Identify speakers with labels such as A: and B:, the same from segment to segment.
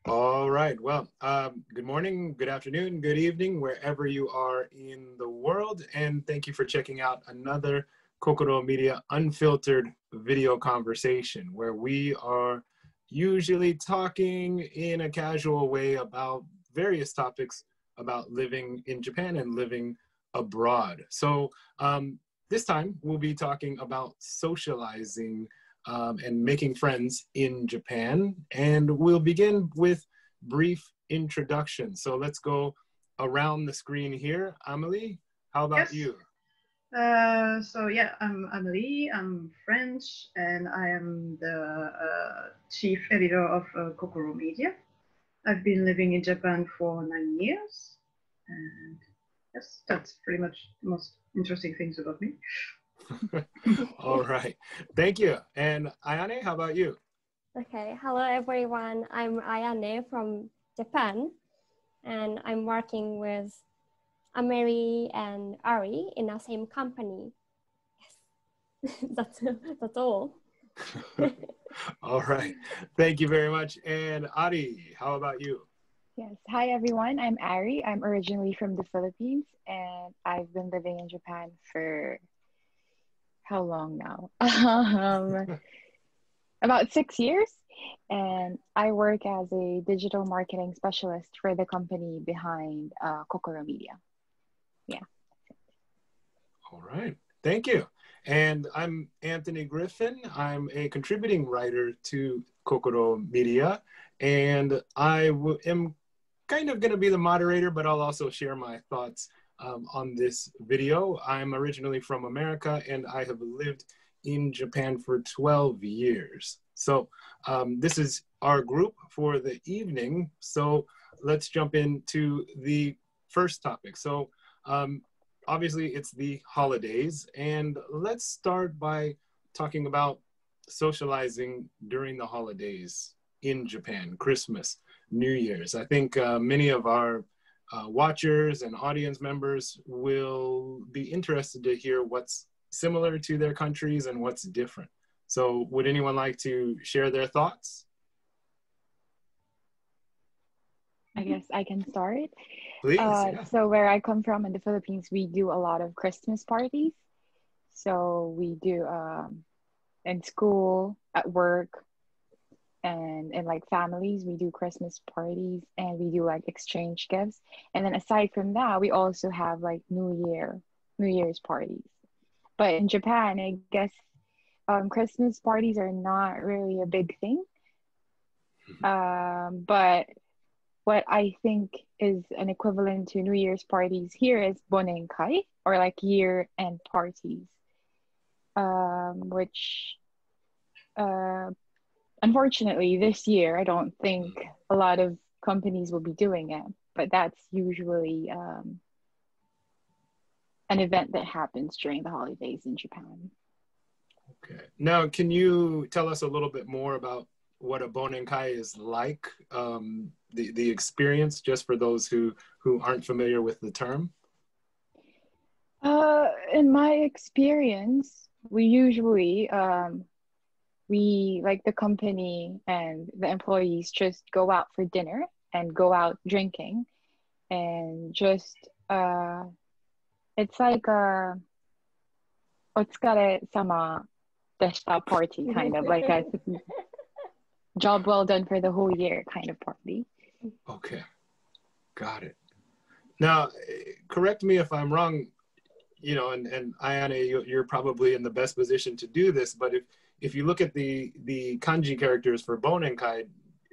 A: All right. Well, good morning, good afternoon, good evening, wherever you are in the world. And thank you for checking out another Kokoro Media Unfiltered video conversation, where we are usually talking in a casual way about various topics about living in Japan and living abroad. So this time we'll be talking about socializing and making friends in Japan. And we'll begin with brief introduction. So let's go around the screen here. Amelie, how about
B: Yes.
A: you?
B: I'm Amelie. I'm French, and I am the chief editor of Kokoro Media. I've been living in Japan for 9 years, and yes, that's pretty much the most interesting things about me.
A: All right. Thank you. And Ayane, how about you?
C: Okay, hello everyone. I'm Ayane from Japan, and I'm working with Amelie and Aree in the same company. Yes, that's all.
A: All right. Thank you very much. And Aree, how about you?
D: Yes. Hi, everyone. I'm Aree. I'm originally from the Philippines, and I've been living in Japan for how long now? About 6 years. And I work as a digital marketing specialist for the company behind Kokoro Media. Yeah.
A: All right. Thank you. And I'm Anthony Griffin. I'm a contributing writer to Kokoro Media, and am kind of going to be the moderator, but I'll also share my thoughts on this video. I'm originally from America, and I have lived in Japan for 12 years. So this is our group for the evening. So let's jump into the first topic. So obviously it's the holidays, and let's start by talking about socializing during the holidays in Japan, Christmas, New Year's. I think many of our watchers and audience members will be interested to hear what's similar to their countries and what's different. So would anyone like to share their thoughts?
D: I guess I can start.
A: Please, yeah.
D: So where I come from in the Philippines, we do a lot of Christmas parties. So we do in school, at work, and in like families, we do Christmas parties and we do like exchange gifts. And then aside from that, we also have like New Year's parties. But in Japan, I guess Christmas parties are not really a big thing. But what I think is an equivalent to New Year's parties here is bonenkai, or like year-end parties, which unfortunately this year I don't think a lot of companies will be doing it, but that's usually an event that happens during the holidays in Japan.
A: Okay. Now, can you tell us a little bit more about what a bonenkai is like, the experience, just for those who aren't familiar with the term?
D: In my experience, we usually we like the company and the employees just go out for dinner and go out drinking and just it's like a otsukare sama deshita party, kind of like a job well done for the whole year kind of party.
A: Okay, got it. Now, correct me if I'm wrong, you know, and Ayane, you're probably in the best position to do this, but if you look at the kanji characters for bonenkai,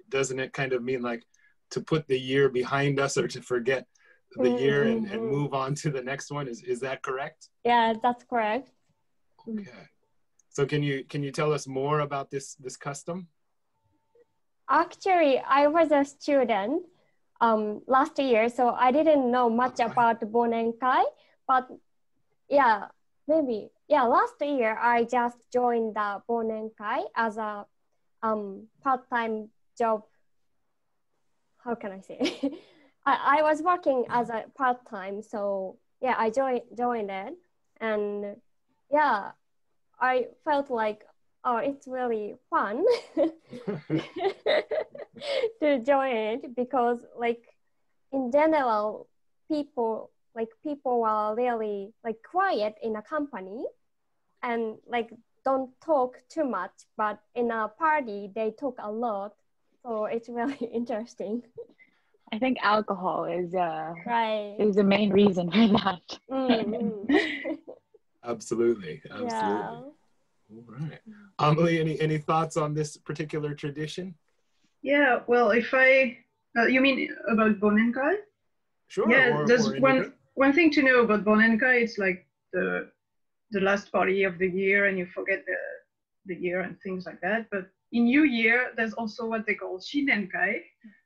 A: doesn't it kind of mean like to put the year behind us or to forget the year and move on to the next one? Is that correct?
C: Yeah, that's correct.
A: Okay. So can you tell us more about this custom?
C: Actually, I was a student last year, so I didn't know much about bonenkai, but yeah, maybe. Yeah, last year I just joined the bonenkai as a part-time job. How can I say? I was working as a part-time, so yeah, I joined it, and yeah, I felt like oh, it's really fun to join it because like in general, people are really like quiet in a company and like don't talk too much, but in a party they talk a lot. So it's really interesting.
D: I think alcohol
C: Right.
D: is the main reason for that.
A: Absolutely, absolutely.
C: Yeah.
A: All right. Amelie, any thoughts on this particular tradition?
B: Yeah, well, if I, you mean about Bonenkai?
A: Sure,
B: Yeah, there's
A: or anything.
B: one thing to know about Bonenkai. It's like the last party of the year, and you forget the year and things like that. But in New Year, there's also what they call Shinenkai,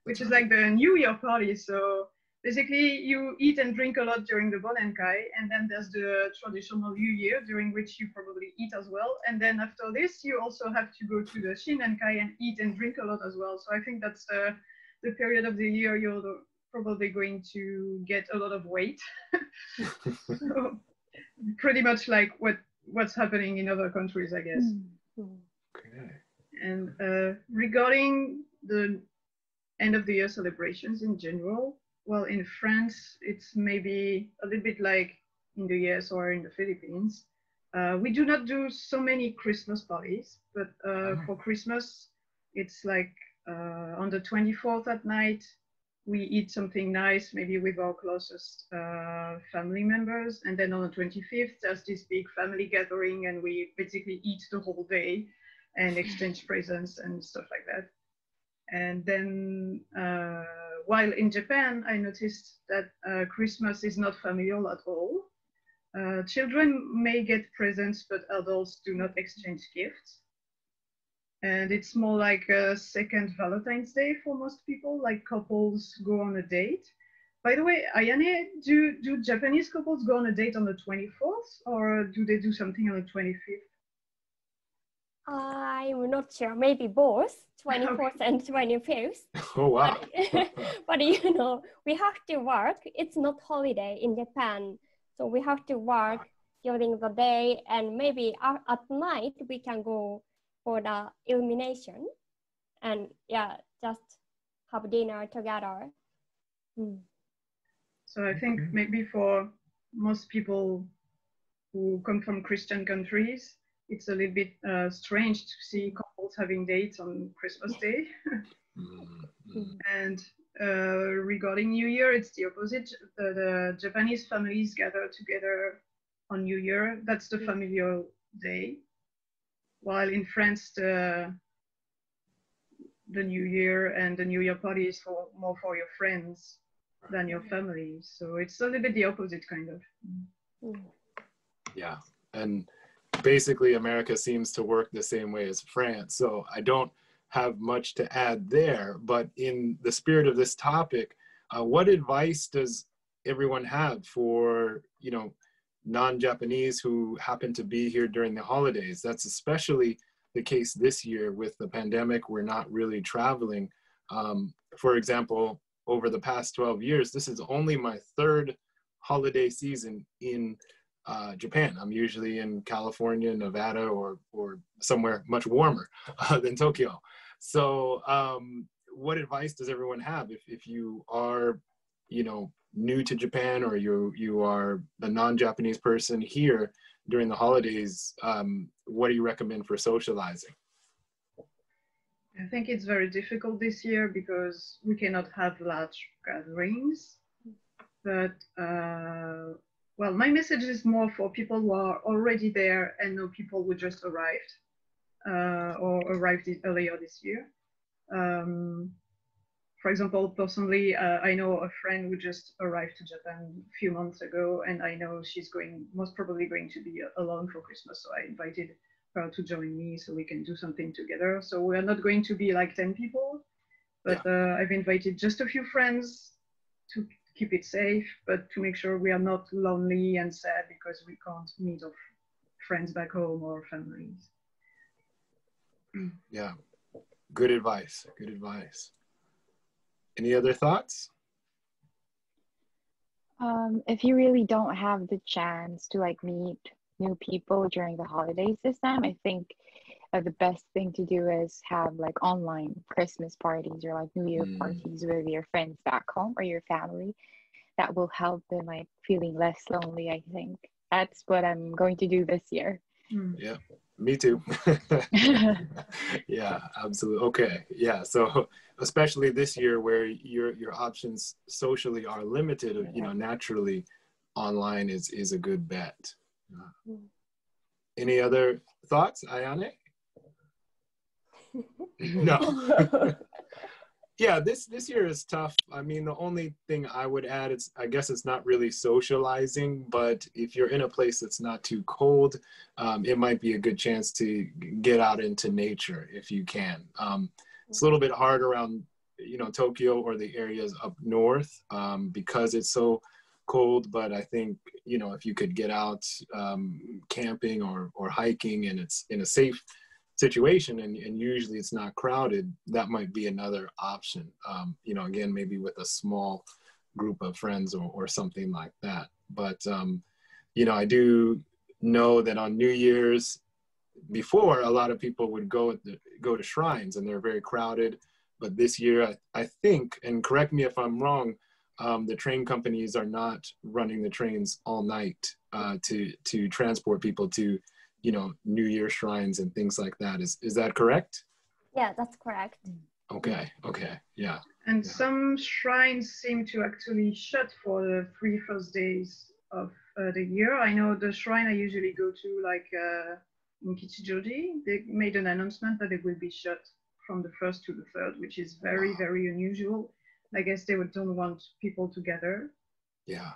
B: which is like the New Year party. So basically, you eat and drink a lot during the Bonenkai, and then there's the traditional New Year, during which you probably eat as well. And then after this, you also have to go to the Shinenkai and eat and drink a lot as well. So I think that's the period of the year you're probably going to get a lot of weight. So, pretty much like what's happening in other countries, I guess.
A: Okay.
B: And regarding the end of the year celebrations in general, well, in France, it's maybe a little bit like in the US or in the Philippines. We do not do so many Christmas parties, but for Christmas, it's like on the 24th at night, we eat something nice, maybe with our closest family members. And then on the 25th, there's this big family gathering, and we basically eat the whole day and exchange presents and stuff like that. And then while in Japan, I noticed that Christmas is not familial at all. Children may get presents, but adults do not exchange gifts. And it's more like a second Valentine's Day for most people, like couples go on a date. By the way, Ayane, do Japanese couples go on a date on the 24th, or do they do something on the 25th?
C: I'm not sure, maybe both, 24th and 25th.
A: Oh, wow.
C: But you know, we have to work. It's not holiday in Japan. So we have to work during the day, and maybe at night we can go for the illumination and yeah, just have dinner together.
B: So I think maybe for most people who come from Christian countries, it's a little bit strange to see couples having dates on Christmas Day. And regarding New Year, it's the opposite. The Japanese families gather together on New Year. That's the familial day. While in France, the New Year and the New Year party is more for your friends than your family. So it's a little bit the opposite, kind of.
A: Yeah, and basically America seems to work the same way as France. So I don't have much to add there, but in the spirit of this topic, what advice does everyone have for, you know, non-Japanese who happen to be here during the holidays? That's especially the case this year with the pandemic. We're not really traveling. For example, over the past 12 years, this is only my third holiday season in Japan. I'm usually in California, Nevada, or somewhere much warmer than Tokyo. So what advice does everyone have if you are, you know, new to Japan, or you are a non-Japanese person here during the holidays? What do you recommend for socializing?
B: I think it's very difficult this year because we cannot have large gatherings. But well, my message is more for people who are already there and know people who just arrived or arrived earlier this year. For example, personally, I know a friend who just arrived to Japan a few months ago, and I know she's most probably going to be alone for Christmas. So I invited her to join me so we can do something together. So we're not going to be like 10 people, but I've invited just a few friends to keep it safe, but to make sure we are not lonely and sad because we can't meet our friends back home or families.
A: Yeah, good advice, good advice. Any other thoughts?
D: If you really don't have the chance to like meet new people during the holidays this time, I think the best thing to do is have like online Christmas parties or like New Year parties with your friends back home or your family. That will help in like feeling less lonely, I think. That's what I'm going to do this year.
A: Yeah, me too. Yeah, absolutely. Okay. Yeah. So especially this year where your options socially are limited, you know, naturally online is a good bet. Any other thoughts, Ayane? No. Yeah, this year is tough. I mean, the only thing I would add is, I guess it's not really socializing, but if you're in a place that's not too cold, it might be a good chance to get out into nature if you can. It's a little bit hard around, you know, Tokyo or the areas up north because it's so cold. But I think, you know, if you could get out camping or hiking and it's in a safe situation and usually it's not crowded, that might be another option. You know, again, maybe with a small group of friends or something like that. But, you know, I do know that on New Year's before, a lot of people would go to shrines and they're very crowded. But this year, I think, and correct me if I'm wrong, the train companies are not running the trains all night to transport people to, you know, New Year shrines and things like that. Is that correct?
C: Yeah, that's correct.
A: Okay. Yeah.
B: And some shrines seem to actually shut for the 3 first days of the year. I know the shrine I usually go to, like in Kichijoji, they made an announcement that it will be shut from the 1st to the 3rd, which is very, very unusual. I guess they don't want people together.
A: Yeah.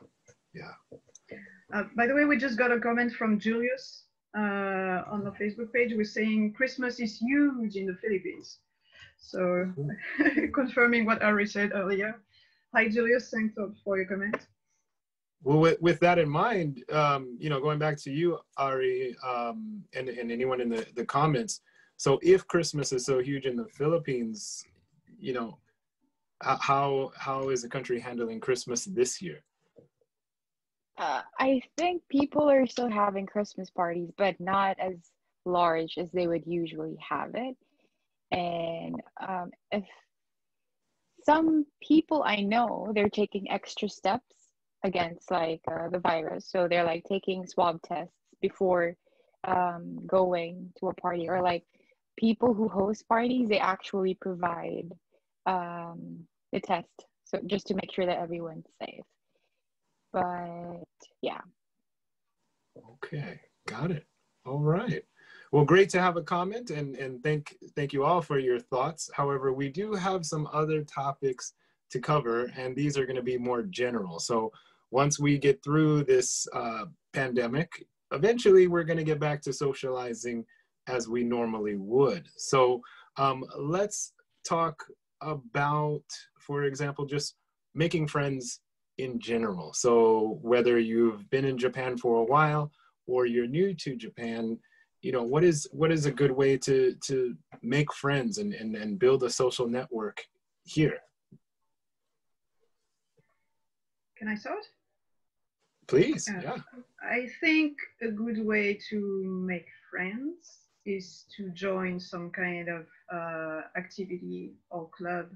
B: By the way, we just got a comment from Julius on the Facebook page. We're saying Christmas is huge in the Philippines. So confirming what Aree said earlier. Hi, Julius. Thanks for your comment.
A: Well, with that in mind, you know, going back to you, Aree, and anyone in the comments. So if Christmas is so huge in the Philippines, you know, how is the country handling Christmas this year?
D: I think people are still having Christmas parties, but not as large as they would usually have it. And if some people I know, they're taking extra steps against like the virus. So they're like taking swab tests before going to a party, or like people who host parties, they actually provide the test. So just to make sure that everyone's safe. But yeah.
A: Okay, got it. All right. Well, great to have a comment, and thank you all for your thoughts. However, we do have some other topics to cover, and these are going to be more general. So once we get through this pandemic, eventually we're going to get back to socializing as we normally would. So let's talk about, for example, just making friends in general. So whether you've been in Japan for a while or you're new to Japan, you know, what is a good way to make friends and build a social network here?
B: Can I start?
A: Please, yeah.
B: I think a good way to make friends is to join some kind of activity or club,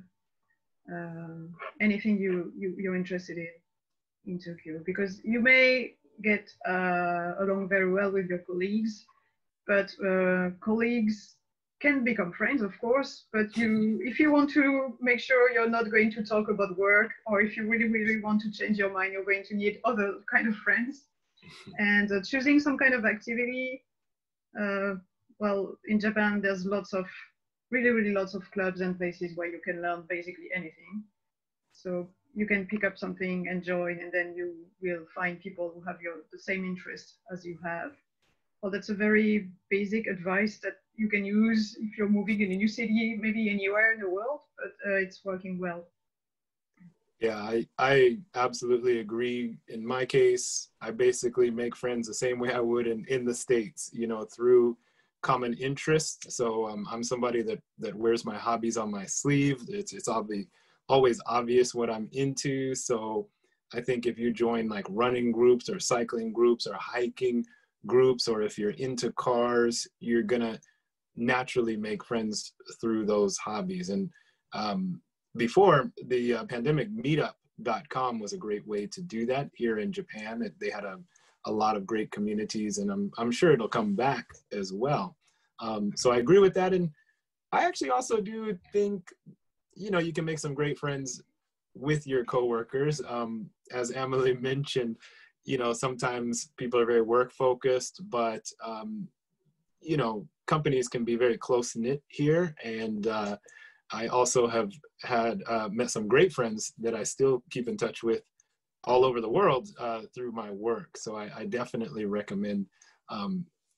B: anything you're interested in Tokyo, because you may get along very well with your colleagues, but colleagues can become friends, of course, but if you want to make sure you're not going to talk about work, or if you really want to change your mind, you're going to need other kind of friends. And choosing some kind of activity, well, in Japan, there's really lots of clubs and places where you can learn basically anything. So you can pick up something and join, and then you will find people who have the same interests as you have. Well, that's a very basic advice that you can use if you're moving in a new city, maybe anywhere in the world, but it's working well.
A: Yeah, I absolutely agree. In my case, I basically make friends the same way I would in the States, you know, through common interests. So I'm somebody that wears my hobbies on my sleeve. It's always obvious what I'm into. So I think if you join like running groups or cycling groups or hiking groups, or if you're into cars, you're gonna naturally make friends through those hobbies. And before the pandemic, meetup.com was a great way to do that here in Japan. They had a lot of great communities, and I'm sure it'll come back as well. So I agree with that. And I actually also do think, you know, you can make some great friends with your coworkers. As Amelie mentioned, you know, sometimes people are very work focused, but, you know, companies can be very close knit here. And I also have had met some great friends that I still keep in touch with all over the world through my work. So I definitely recommend,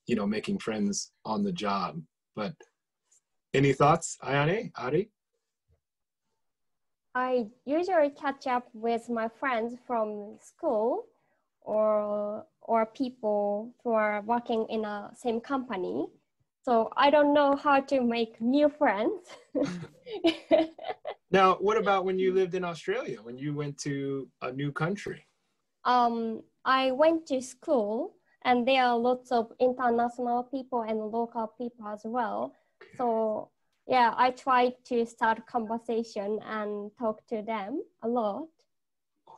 A: you know, making friends on the job. But any thoughts, Ayane, Aree?
C: I usually catch up with my friends from school or people who are working in a same company. So I don't know how to make new friends.
A: Now, what about when you lived in Australia, when you went to a new country?
C: I went to school and there are lots of international people and local people as well. So yeah, I tried to start conversation and talk to them a lot.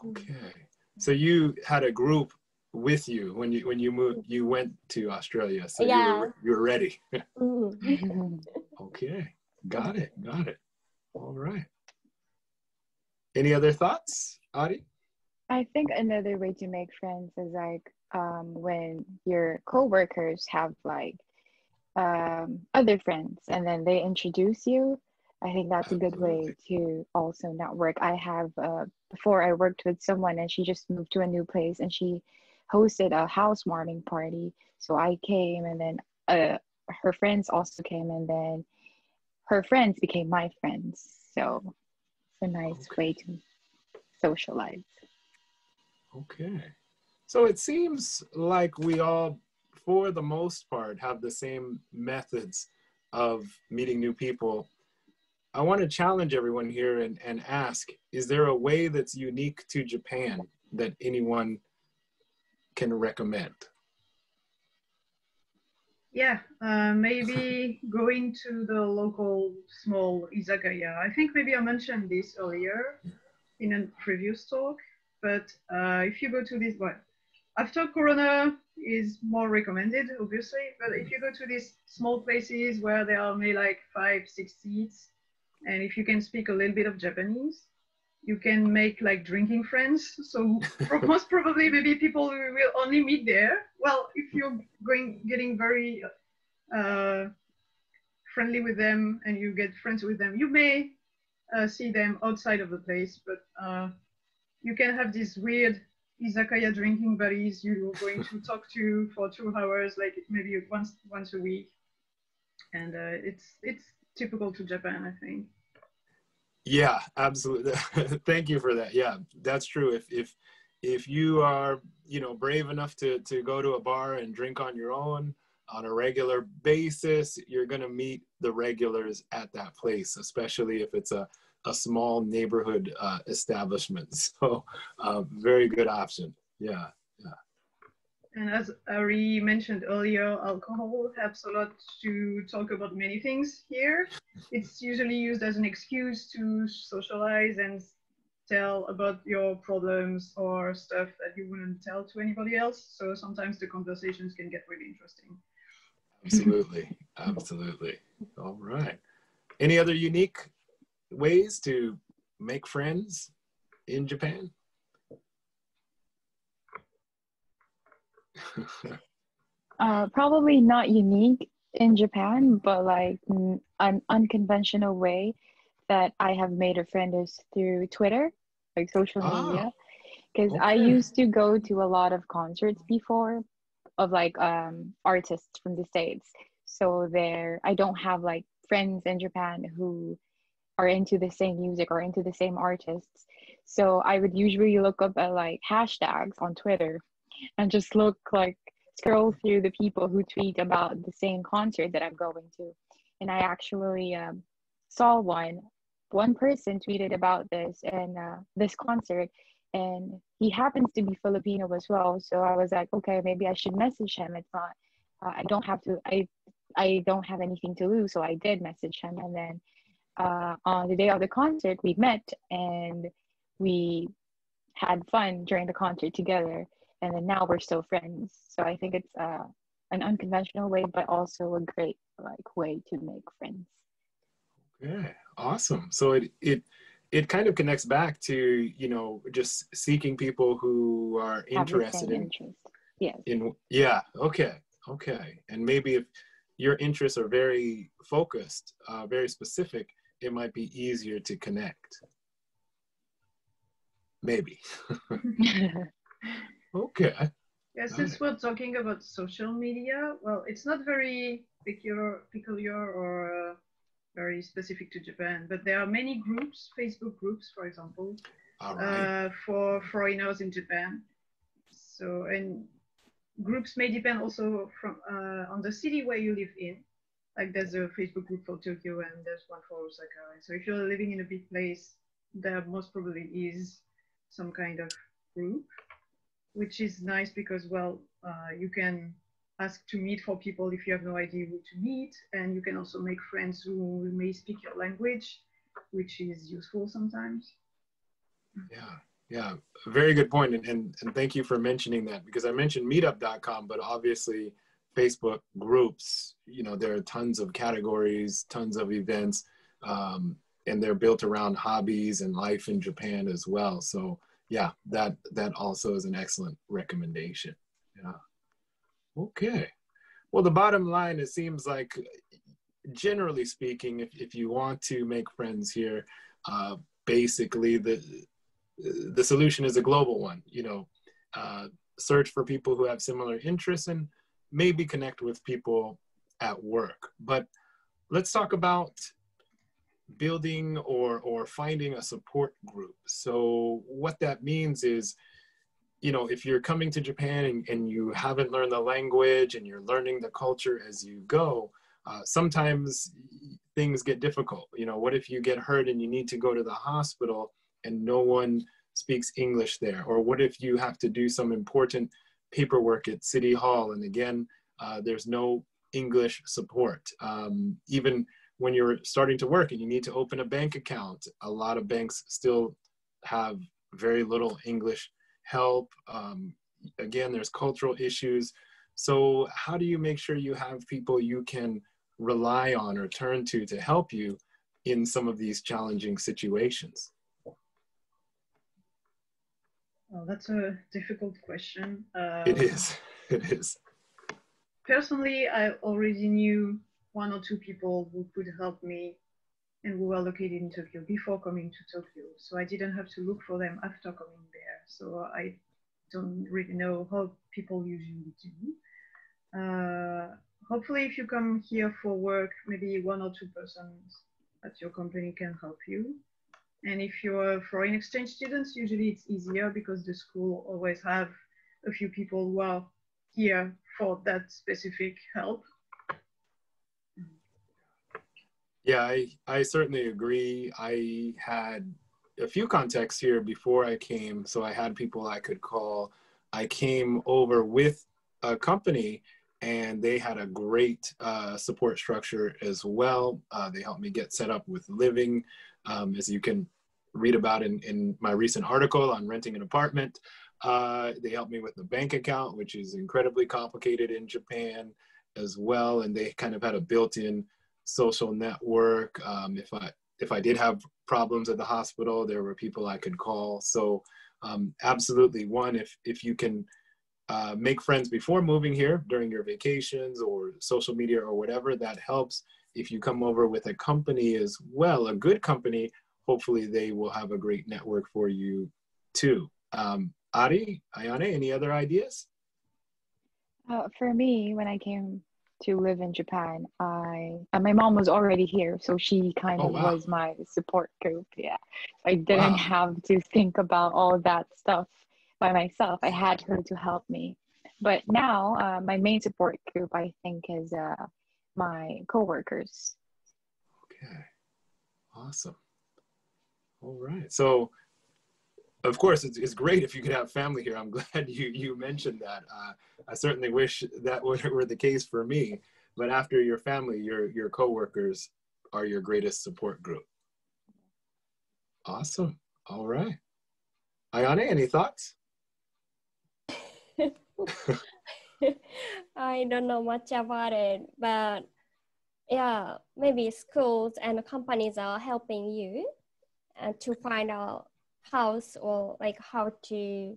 A: Okay. So you had a group with you when you moved, you went to Australia. So
C: Yeah.
A: you were ready.
C: Mhm.
A: Okay. Got it. All right. Any other thoughts, Aree?
D: I think another way to make friends is like when your coworkers have like other friends and then they introduce you. I think that's a good way to also network. I have before I worked with someone and she just moved to a new place and she hosted a housewarming party. So I came and then her friends also came and then her friends became my friends. So it's a nice way to socialize.
A: Okay. So it seems like we all, for the most part, have the same methods of meeting new people. I want to challenge everyone here and ask, is there a way that's unique to Japan that anyone can recommend?
B: Yeah, maybe going to the local small izakaya. I think maybe I mentioned this earlier in a previous talk, but if you go to this, well, after Corona is more recommended, obviously, but if you go to these small places where there are maybe like 5, 6 seats, and if you can speak a little bit of Japanese, you can make like drinking friends. So most probably maybe people will only meet there. Well, if you're getting very friendly with them and you get friends with them, you may see them outside of the place, but you can have these weird izakaya drinking buddies you're going to talk to for 2 hours, like maybe once a week, and it's typical to Japan, I think.
A: Yeah, absolutely. Thank you for that. Yeah, that's true. If you are, you know, brave enough to go to a bar and drink on your own on a regular basis, you're going to meet the regulars at that place, especially if it's a small neighborhood establishment. So very good option. Yeah.
B: And as Aree mentioned earlier, alcohol helps a lot to talk about many things here. It's usually used as an excuse to socialize and tell about your problems or stuff that you wouldn't tell to anybody else. So sometimes the conversations can get really interesting.
A: Absolutely. All right. Any other unique ways to make friends in Japan?
D: Probably not unique in Japan, but like an unconventional way that I have made a friend is through Twitter, like social media. Because I used to go to a lot of concerts before of like artists from the States. So there, I don't have like friends in Japan who are into the same music or into the same artists. So I would usually look up at like hashtags on Twitter and just look like scroll through the people who tweet about the same concert that I'm going to. And I actually saw one person tweeted about this and this concert, and he happens to be Filipino as well. So I was like, okay, maybe I should message him. It's not, I don't have to, I I don't have anything to lose, so I did message him. And then on the day of the concert, we met and we had fun during the concert together. And then now we're still friends. So I think it's an unconventional way, but also a great like way to make friends.
A: Yeah, awesome. So it kind of connects back to, you know, just seeking people who are
D: Have the
A: interested
D: same interest. Yes.
A: yeah, okay, okay. And maybe if your interests are very focused, very specific, it might be easier to connect. Maybe. Okay.
B: Yeah, since we're talking about social media, well, it's not very peculiar or very specific to Japan, but there are many groups, Facebook groups, for example, for foreigners in Japan. So, and groups may depend also from on the city where you live in. Like there's a Facebook group for Tokyo and there's one for Osaka. So if you're living in a big place, there most probably is some kind of group, which is nice because, well, you can ask to meet for people if you have no idea who to meet, and you can also make friends who may speak your language, which is useful sometimes.
A: Yeah, yeah, very good point. And thank you for mentioning that, because I mentioned meetup.com, but obviously Facebook groups, you know, there are tons of categories, tons of events, and they're built around hobbies and life in Japan as well. So yeah, that also is an excellent recommendation. Yeah. Okay. Well, the bottom line, it seems like, generally speaking, if you want to make friends here, basically the solution is a global one. You know, search for people who have similar interests and maybe connect with people at work. But let's talk about building or finding a support group. So what that means is, you know, if you're coming to Japan and you haven't learned the language and you're learning the culture as you go, sometimes things get difficult. You know, what if you get hurt and you need to go to the hospital and no one speaks English there? Or what if you have to do some important paperwork at City Hall and again, there's no English support. Even when you're starting to work and you need to open a bank account, a lot of banks still have very little English help. Again, there's cultural issues. So how do you make sure you have people you can rely on or turn to help you in some of these challenging situations?
B: Well, that's a difficult question.
A: It is. It is.
B: Personally, I already knew one or two people who could help me and who were located in Tokyo before coming to Tokyo. So I didn't have to look for them after coming there. So I don't really know how people usually do. Hopefully, if you come here for work, maybe one or two persons at your company can help you. And if you're a foreign exchange student, usually it's easier because the school always have a few people who are here for that specific help.
A: Yeah, I certainly agree. I had a few contacts here before I came, so I had people I could call. I came over with a company and they had a great support structure as well. They helped me get set up with living, as you can read about in my recent article on renting an apartment. They helped me with the bank account, which is incredibly complicated in Japan as well. And they kind of had a built-in social network. If I did have problems at the hospital, there were people I could call. So absolutely, one, if you can make friends before moving here during your vacations or social media or whatever, that helps. If you come over with a company as well, a good company, hopefully they will have a great network for you too. Aree, Ayane, any other ideas?
D: For me, when I came to live in Japan, my mom was already here, so she kind of was my support group. Yeah, I didn't have to think about all that stuff by myself. I had her to help me. But now, my main support group, I think, is my coworkers.
A: Okay, awesome. All right, so of course, it's great if you could have family here. I'm glad you mentioned that. I certainly wish that were the case for me. but after your family, your coworkers are your greatest support group. Awesome. All right. Ayane, any thoughts?
C: I don't know much about it, but yeah, maybe schools and companies are helping you to find a house or like how to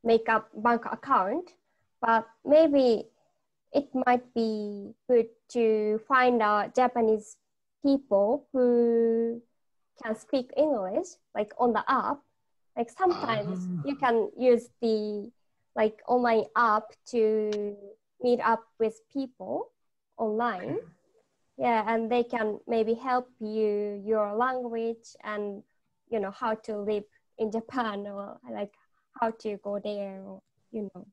C: make a bank account. But maybe it might be good to find out Japanese people who can speak English, like on the app. Like sometimes you can use the like online app to meet up with people online. Yeah, and they can maybe help you your language and you know how to live in Japan or like how to go there or you know.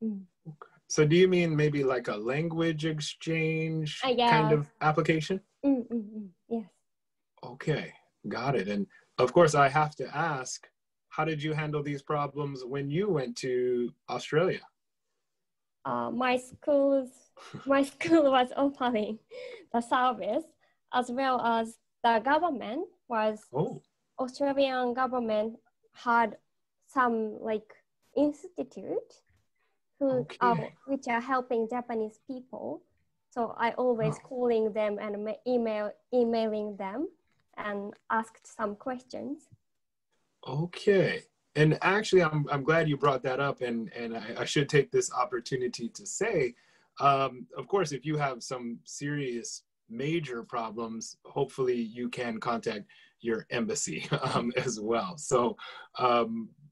A: Okay. So do you mean maybe like a language exchange kind of application?
C: Yes.
A: Okay, got it. And of course, I have to ask, how did you handle these problems when you went to Australia?
C: My school was offering the service as well as the government was. Australian government had some like institute who which are helping Japanese people. So I always calling them and emailing them and asked some questions.
A: Okay. And actually, I'm glad you brought that up, and I should take this opportunity to say, of course, if you have some serious major problems, hopefully you can contact your embassy as well. So,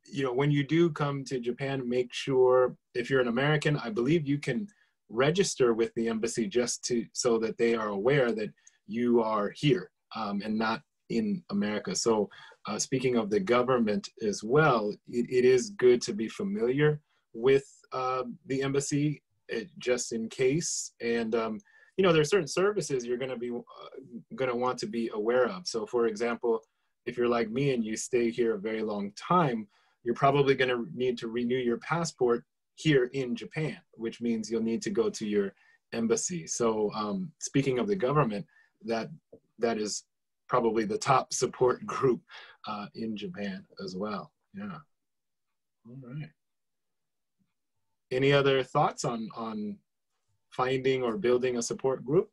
A: you know, when you do come to Japan, make sure, if you're an American, I believe you can register with the embassy just so that they are aware that you are here and not in America. So speaking of the government as well, it is good to be familiar with the embassy just in case. And you know, there's certain services you're going to want to be aware of. So for example, if you're like me and you stay here a very long time, you're probably going to need to renew your passport here in Japan, which means you'll need to go to your embassy. So speaking of the government, that is probably the top support group in Japan as well. Yeah. All right. Any other thoughts on finding or building a support group?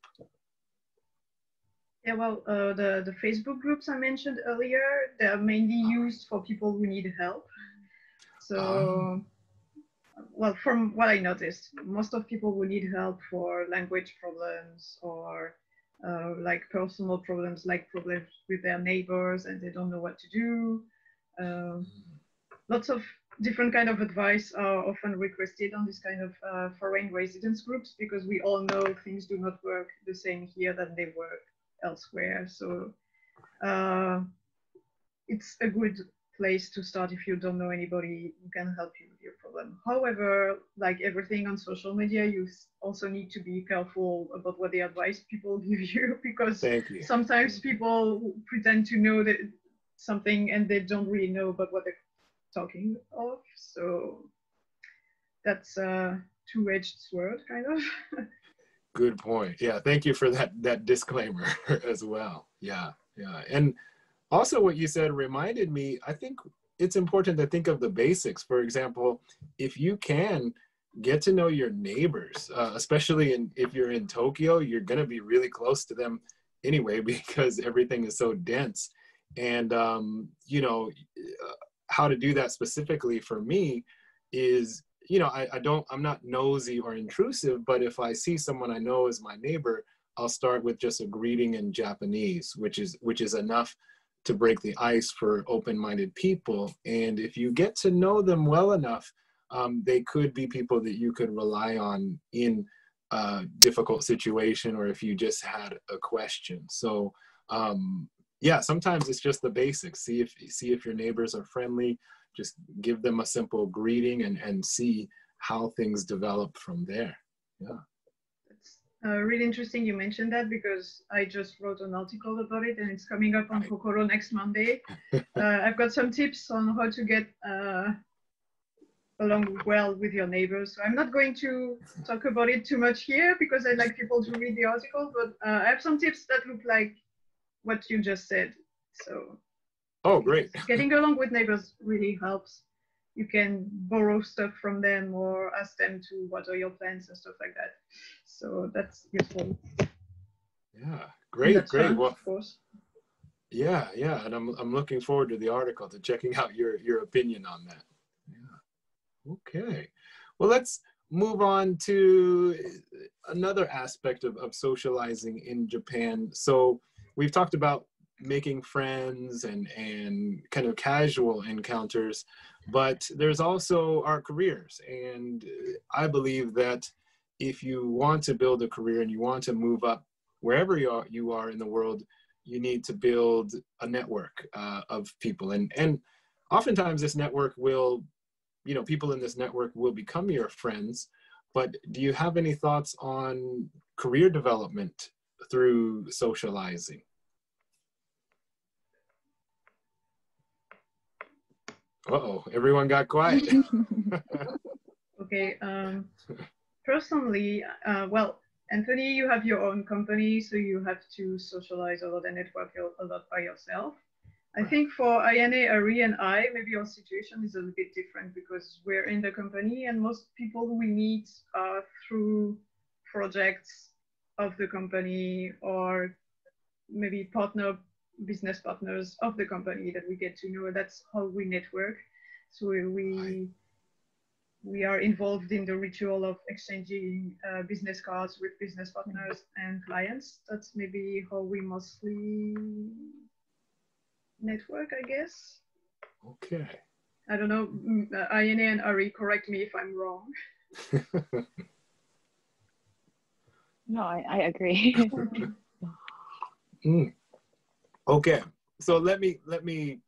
B: Yeah, well, the Facebook groups I mentioned earlier, they're mainly used for people who need help. So, well, from what I noticed, most of people who need help for language problems or like personal problems, like problems with their neighbors and they don't know what to do. Lots of different kind of advice are often requested on this kind of foreign residence groups because we all know things do not work the same here than they work elsewhere. So it's a good place to start if you don't know anybody who can help you with your problem. However, like everything on social media, you also need to be careful about what the advice people give you because sometimes people pretend to know that something and they don't really know about what they're talking of. So that's a two-edged sword, kind of.
A: Good point. Yeah, thank you for that disclaimer as well. Yeah, yeah. And also what you said reminded me, I think it's important to think of the basics. For example, if you can get to know your neighbors, especially if you're in Tokyo, you're going to be really close to them anyway because everything is so dense. And, you know, how to do that specifically for me is, you know, I'm not nosy or intrusive, but if I see someone I know as my neighbor, I'll start with just a greeting in Japanese, which is enough to break the ice for open-minded people. And if you get to know them well enough, they could be people that you could rely on in a difficult situation or if you just had a question. So yeah, sometimes it's just the basics. See if your neighbors are friendly, just give them a simple greeting and see how things develop from there. Yeah.
B: Really interesting you mentioned that because I just wrote an article about it and it's coming up on Kokoro next Monday. I've got some tips on how to get along well with your neighbors. So I'm not going to talk about it too much here because I'd like people to read the article, but I have some tips that look like what you just said. So
A: Oh, great.
B: getting along with neighbors really helps. You can borrow stuff from them or ask them to water your plants and stuff like that. So that's useful.
A: Yeah, great, great.
B: Fun,
A: Well,
B: of course.
A: yeah, yeah, and I'm looking forward to the article, to checking out your opinion on that. Yeah. Okay. Well, let's move on to another aspect of socializing in Japan. So we've talked about making friends and kind of casual encounters, but there's also our careers. And I believe that if you want to build a career and you want to move up wherever you are in the world, you need to build a network of people. And oftentimes this network will, people in this network will become your friends. But do you have any thoughts on career development through socializing? Uh-oh, everyone got quiet.
B: Okay. Personally, well, Anthony, you have your own company, so you have to socialize a lot and network a lot by yourself. I think for Ayane, Aree, and I, maybe our situation is a little bit different because we're in the company and most people we meet are through projects of the company or maybe business partners of the company that we get to know. That's how we network. So we are involved in the ritual of exchanging business cards with business partners and clients. That's maybe how we mostly network, I guess.
A: Okay.
B: I don't know, Ayane and Aree, correct me if I'm wrong.
D: No, I agree.
A: Okay, so let me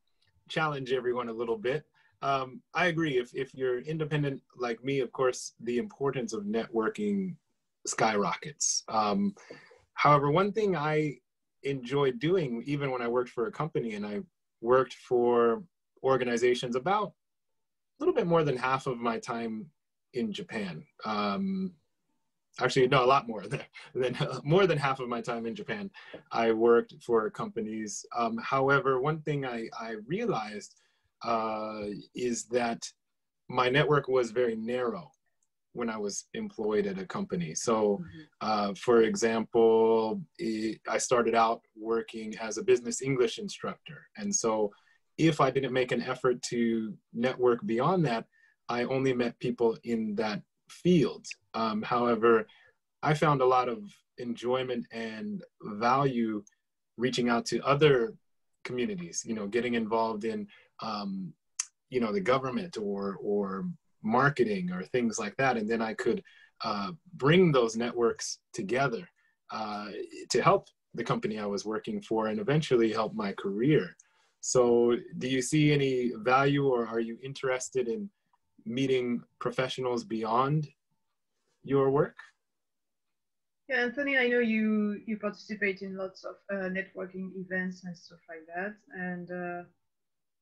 A: challenge everyone a little bit. I agree. If you're independent like me, of course, the importance of networking skyrockets. However, one thing I enjoyed doing, even when I worked for a company, and I worked for organizations about a little bit more than half of my time in Japan. Actually, no, a lot more than more than half of my time in Japan. I worked for companies. However, one thing I realized is that my network was very narrow when I was employed at a company. So, for example, I started out working as a business English instructor. And so if I didn't make an effort to network beyond that, I only met people in that field. However, I found a lot of enjoyment and value reaching out to other communities, getting involved in, the government or marketing or things like that. And then I could bring those networks together to help the company I was working for and eventually help my career. So do you see any value, or are you interested in meeting professionals beyond your work?
B: Yeah, Anthony, I know you participate in lots of networking events and stuff like that. And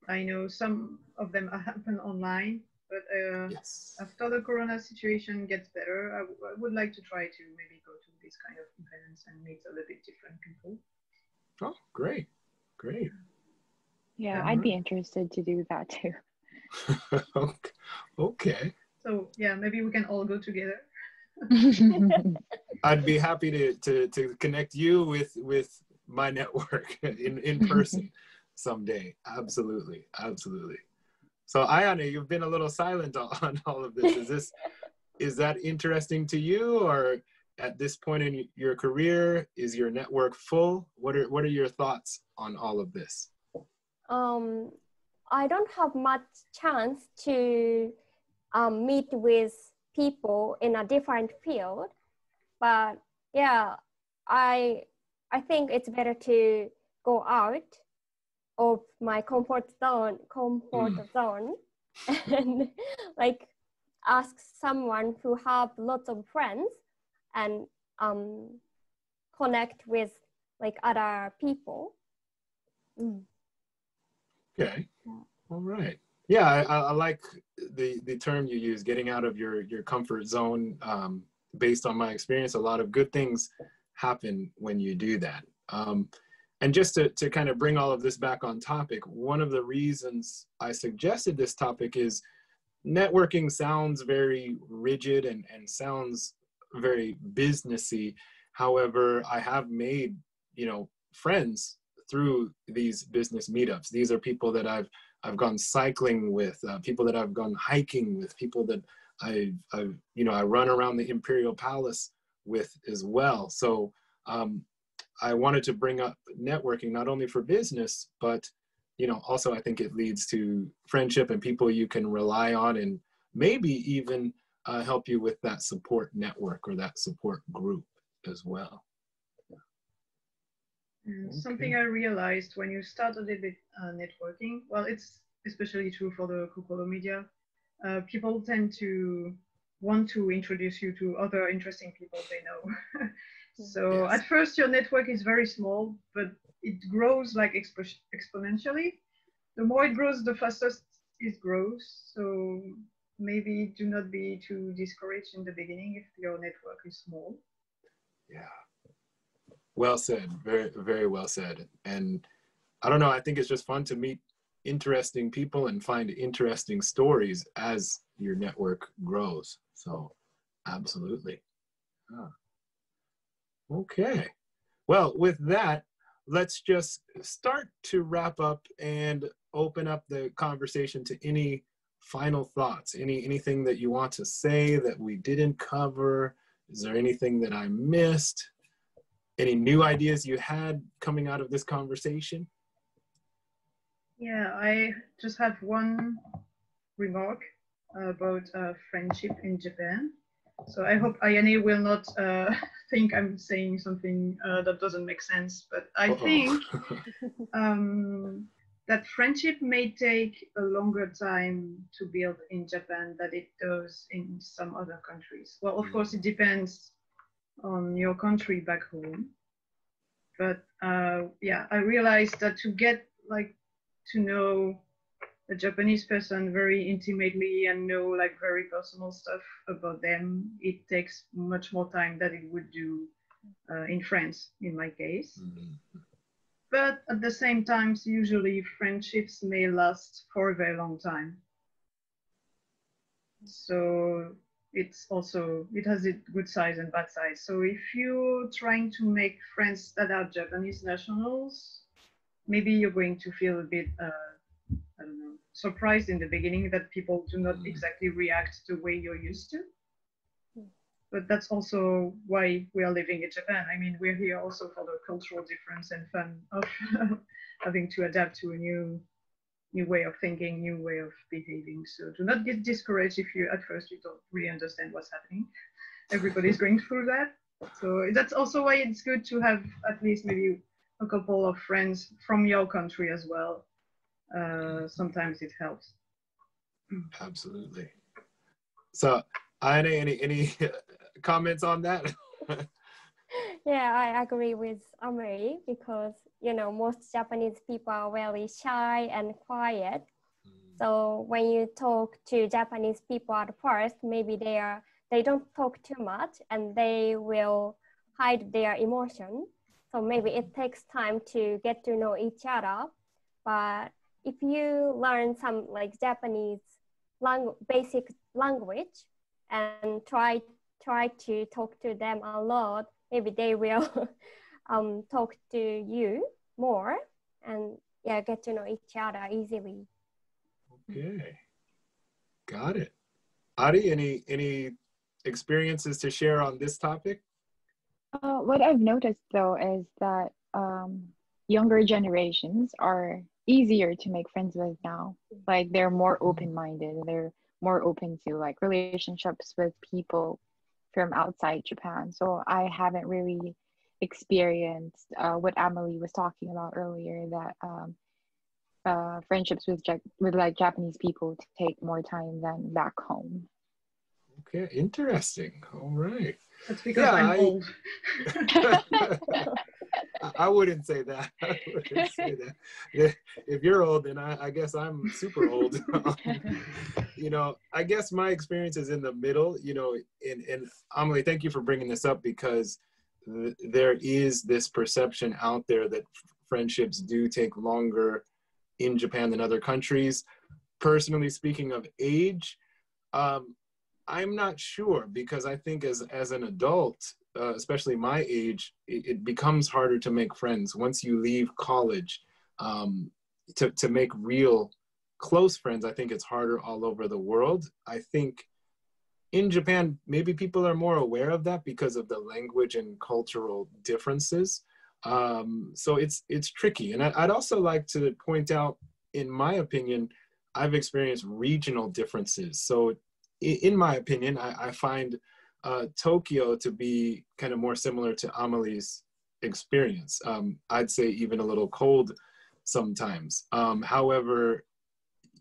B: I know some of them happen online, but
A: Yes.
B: after the Corona situation gets better, I would like to try to maybe go to these kind of events and meet a little bit different people.
A: Oh, great. Great.
D: Yeah, I'd be interested to do that too.
A: Okay.
B: So yeah, maybe we can all go together.
A: I'd be happy to connect you with my network in person someday. Absolutely. Absolutely. So Ayane, you've been a little silent on all of this. Is that interesting to you, or at this point in your career, is your network full? What are your thoughts on all of this?
C: I don't have much chance to meet with people in a different field, but yeah, I think it's better to go out of my comfort zone and like ask someone who have lots of friends and connect with like other people.
A: Okay. All right. Yeah, I like the term you use, getting out of your comfort zone. Based on my experience, a lot of good things happen when you do that. And just to kind of bring all of this back on topic, one of the reasons I suggested this topic is networking sounds very rigid and sounds very businessy. However, I have made, friends through these business meetups. These are people that I've gone cycling with, people that I've gone hiking with, people that I run around the Imperial Palace with as well. So I wanted to bring up networking, not only for business, but also I think it leads to friendship and people you can rely on, and maybe even help you with that support network or that support group as well.
B: Okay. Something I realized when you start a little bit networking, well, it's especially true for the Kokoro media, people tend to want to introduce you to other interesting people they know. So
A: Yes.
B: at first your network is very small, but it grows like exponentially. The more it grows, the fastest it grows. So maybe do not be too discouraged in the beginning if your network is small.
A: Yeah. Well said. Very, very well said. And I don't know, I think it's just fun to meet interesting people and find interesting stories as your network grows. So absolutely. Okay. Well, with that, let's just start to wrap up and open up the conversation to any final thoughts, anything that you want to say that we didn't cover. Is there anything that I missed? Any new ideas you had coming out of this conversation?
B: Yeah, I just have one remark about friendship in Japan. So I hope Ayane will not think I'm saying something that doesn't make sense, but I think that friendship may take a longer time to build in Japan than it does in some other countries. Well, of course, it depends on your country back home. But yeah, I realized that to get to know a Japanese person very intimately and know like very personal stuff about them, it takes much more time than it would do in France, in my case. But at the same time, usually friendships may last for a very long time. So it has its good sides and bad sides. So if you're trying to make friends that are Japanese nationals, maybe you're going to feel a bit I don't know, surprised in the beginning that people do not exactly react the way you're used to. But that's also why we are living in Japan. I mean, we're here also for the cultural difference and fun of having to adapt to a new way of thinking, new way of behaving. So do not get discouraged if you at first you don't really understand what's happening. Everybody's going through that. So that's also why it's good to have at least maybe a couple of friends from your country as well. Sometimes it helps.
A: Absolutely. So, Ayane, any comments on that?
C: Yeah, I agree with Amelie because, most Japanese people are very shy and quiet. So when you talk to Japanese people at first, maybe they don't talk too much and they will hide their emotion. So maybe it takes time to get to know each other. But if you learn some like Japanese basic language and try to talk to them a lot, maybe they will talk to you more and get to know each other easily.
A: Okay, got it. Aree, any experiences to share on this topic?
D: What I've noticed though is that younger generations are easier to make friends with now. Like they're more open-minded. They're more open to like relationships with people from outside Japan. So I haven't really experienced what Amelie was talking about earlier, that friendships with like Japanese people take more time than back home.
A: Okay, interesting. All right.
B: That's because I'm old.
A: I wouldn't say that. I wouldn't say that. If you're old, then I guess I'm super old. You know, I guess my experience is in the middle, you know, and Amelie, thank you for bringing this up, because there is this perception out there that friendships do take longer in Japan than other countries. Personally speaking of age, I'm not sure, because I think as an adult, especially my age, it becomes harder to make friends once you leave college. To make real close friends, I think it's harder all over the world. I think in Japan, maybe people are more aware of that because of the language and cultural differences. So it's tricky. And I'd also like to point out, in my opinion, I've experienced regional differences. So in my opinion, I find Tokyo to be kind of more similar to Amelie's experience. I'd say even a little cold sometimes. However,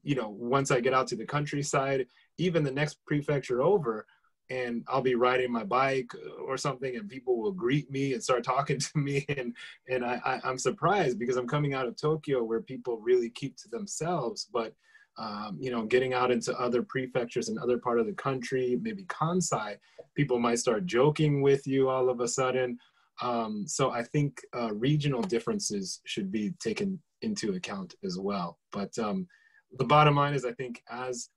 A: you know, once I get out to the countryside, even the next prefecture over, and I'll be riding my bike or something, and people will greet me and start talking to me, and I'm surprised, because I'm coming out of Tokyo where people really keep to themselves. But you know, getting out into other prefectures in other part of the country, maybe Kansai, people might start joking with you all of a sudden. So I think regional differences should be taken into account as well. But the bottom line is, I think as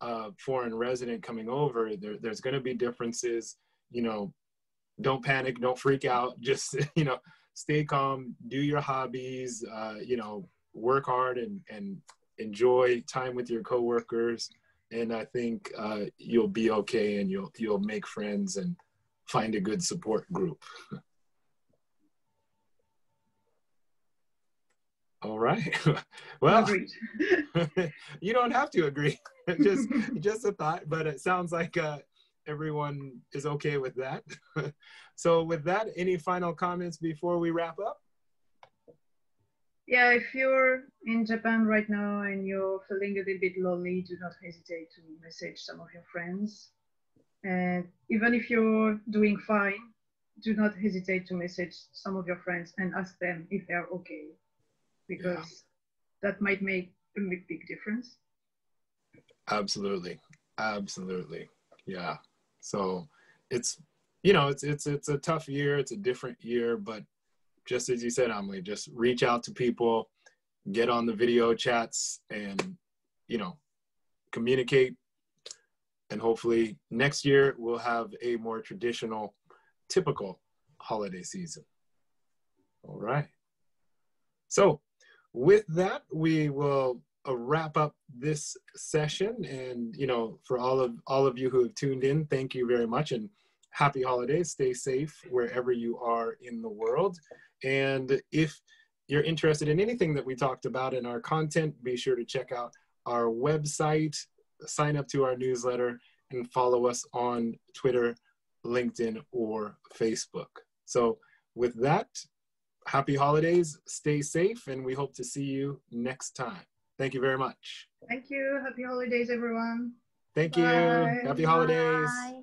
A: a foreign resident coming over, there's going to be differences. You know, don't panic, don't freak out. Just, you know, stay calm, do your hobbies, you know, work hard and enjoy time with your coworkers. And I think you'll be okay, and you'll make friends and find a good support group. All right. Well,
B: Agreed.
A: you don't have to agree. just a thought, but it sounds like everyone is okay with that. So with that, any final comments before we wrap up?
B: Yeah, if you're in Japan right now and you're feeling a little bit lonely, do not hesitate to message some of your friends. And even if you're doing fine, do not hesitate to message some of your friends and ask them if they're okay, because that might make a big difference.
A: Absolutely. Absolutely. Yeah. So it's, you know, it's a tough year. It's a different year, but just as you said, Amelie, just reach out to people, get on the video chats, and, you know, communicate. And hopefully next year we'll have a more traditional, typical holiday season. All right. So with that, we will wrap up this session. And, you know, for all of you who have tuned in, thank you very much, and happy holidays. Stay safe wherever you are in the world. And if you're interested in anything that we talked about in our content, be sure to check out our website, sign up to our newsletter, and follow us on Twitter, LinkedIn, or Facebook. So with that, happy holidays, stay safe, and we hope to see you next time. Thank you very much.
B: Thank you. Happy holidays, everyone.
A: Thank you.
B: Bye.
A: Happy holidays.
C: Bye.